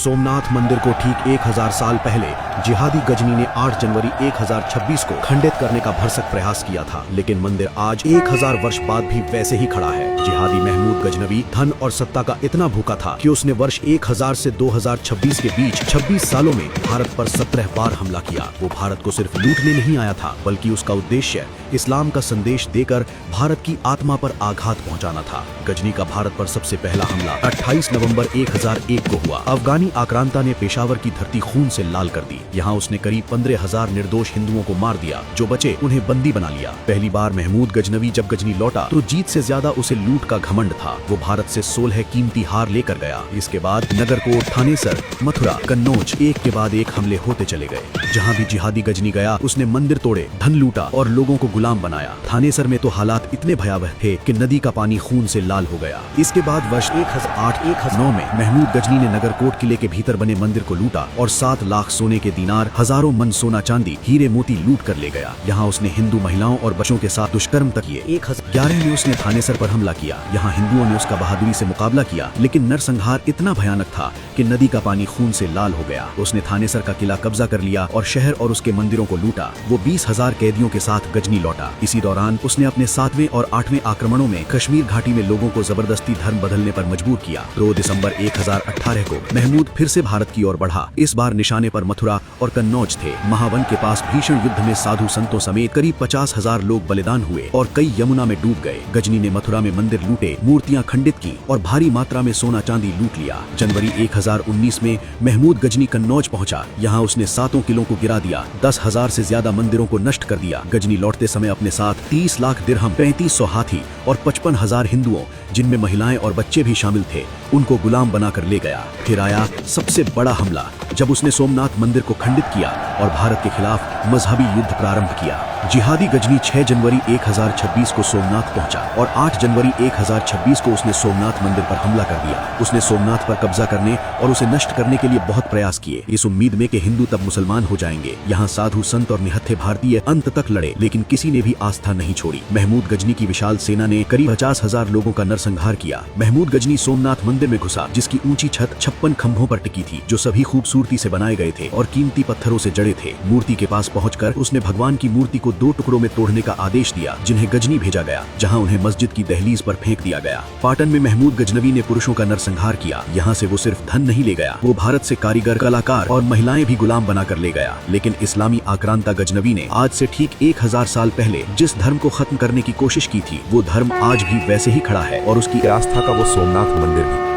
सोमनाथ मंदिर को ठीक 1000 साल पहले जिहादी गजनी ने 8 जनवरी 1026 को खंडित करने का भरसक प्रयास किया था, लेकिन मंदिर आज 1000 वर्ष बाद भी वैसे ही खड़ा है। जिहादी महमूद गजनवी धन और सत्ता का इतना भूखा था कि उसने वर्ष 1000 से 2026 के बीच 26 सालों में भारत पर 17 बार हमला किया। वो भारत को सिर्फ लूटने नहीं आया था, बल्कि उसका उद्देश्य इस्लाम का संदेश देकर भारत की आत्मा पर आघात पहुंचाना था। गजनी का भारत पर सबसे पहला हमला 28 नवंबर 1001 को हुआ। अफगानी आक्रांता ने पेशावर की धरती खून से लाल कर दी। यहाँ उसने करीब 15,000 निर्दोष हिंदुओं को मार दिया। जो बचे उन्हें बंदी बना लिया। पहली बार महमूद गजनवी जब गजनी लौटा तो जीत से ज्यादा उसे लूट का घमंड था। वो भारत से 16 कीमती हार लेकर गया। इसके बाद नगरकोट, थानेसर, मथुरा, कन्नौज एक के बाद एक हमले होते चले गए। जहाँ भी जिहादी गजनी गया उसने मंदिर तोड़े, धन लूटा और लोगों को गुलाम बनाया। थानेसर में तो हालात इतने भयावह थे कि नदी का पानी खून से लाल हो गया। इसके बाद वर्ष 1008-1009 में महमूद गजनी ने नगरकोट किले के भीतर बने मंदिर को लूटा और 7 लाख सोने के दीनार, हजारों मन सोना चांदी, हीरे मोती लूट कर ले गया। यहाँ उसने हिंदू महिलाओं और बच्चों के साथ दुष्कर्म तक किए। 1011 में उसने थानेसर पर हमला किया। यहाँ हिंदुओं ने उसका बहादुरी से मुकाबला किया, लेकिन नरसंहार इतना भयानक था कि नदी का पानी खून से लाल हो गया। उसने थानेसर का किला कब्जा कर लिया और शहर और उसके मंदिरों को लूटा। वो 20,000 कैदियों के साथ गजनी लौटा। इसी दौरान उसने अपने 7वें और 8वें आक्रमणों में कश्मीर घाटी में लोगों को जबरदस्ती धर्म बदलने पर मजबूर किया। 2 दिसंबर 1018 को महमूद फिर से भारत की ओर बढ़ा। इस बार निशाने पर मथुरा और कन्नौज थे। महावन के पास भीषण युद्ध में साधु संतों समेत करीब 50,000 लोग बलिदान हुए और कई यमुना में डूब गए। गजनी ने मथुरा में मंदिर लूटे, मूर्तियां खंडित की और भारी मात्रा में सोना चांदी लूट लिया। जनवरी 1019 में महमूद गजनी कन्नौज पहुंचा। यहाँ उसने 7 किलों को गिरा दिया, 10,000 से ज्यादा मंदिरों को नष्ट कर दिया। गजनी लौटते समय अपने साथ 30 लाख दिरहम, 3500 हाथी और 55,000 हिंदुओं, जिनमें महिलाएं और बच्चे भी शामिल थे, उनको गुलाम बनाकर ले गया। फिर आया सबसे बड़ा हमला, जब उसने सोमनाथ मंदिर को खंडित किया और भारत के खिलाफ मजहबी युद्ध प्रारंभ किया। जिहादी गजनी 6 जनवरी 1026 को सोमनाथ पहुंचा और 8 जनवरी 1026 को उसने सोमनाथ मंदिर पर हमला कर दिया। उसने सोमनाथ पर कब्जा करने और उसे नष्ट करने के लिए बहुत प्रयास किए, इस उम्मीद में कि हिंदू तब मुसलमान हो जाएंगे। यहाँ साधु संत और निहत्थे भारतीय अंत तक लड़े, लेकिन किसी ने भी आस्था नहीं छोड़ी। महमूद गजनी की विशाल सेना ने करीब 50,000 लोगों का नरसंहार किया। महमूद गजनी सोमनाथ मंदिर में घुसा, जिसकी ऊंची छत 56 खंभों पर टिकी थी, जो सभी खूबसूरती से बनाए गए थे और कीमती पत्थरों से जड़े थे। मूर्ति के पास पहुंचकर उसने भगवान की मूर्ति को 2 टुकड़ों में तोड़ने का आदेश दिया, जिन्हें गजनी भेजा गया, जहां उन्हें मस्जिद की दहलीज पर फेंक दिया गया। पाटन में महमूद गजनवी ने पुरुषों का नरसंहार किया। यहाँ से वो सिर्फ धन नहीं ले गया, वो भारत से कारीगर, कलाकार और महिलाएं भी गुलाम बनाकर ले गया। लेकिन इस्लामी आक्रांता गजनवी ने आज से ठीक 1000 साल पहले जिस धर्म को खत्म करने की कोशिश की थी, वो धर्म आज भी वैसे ही खड़ा है और उसकी आस्था का वो सोमनाथ मंदिर भी।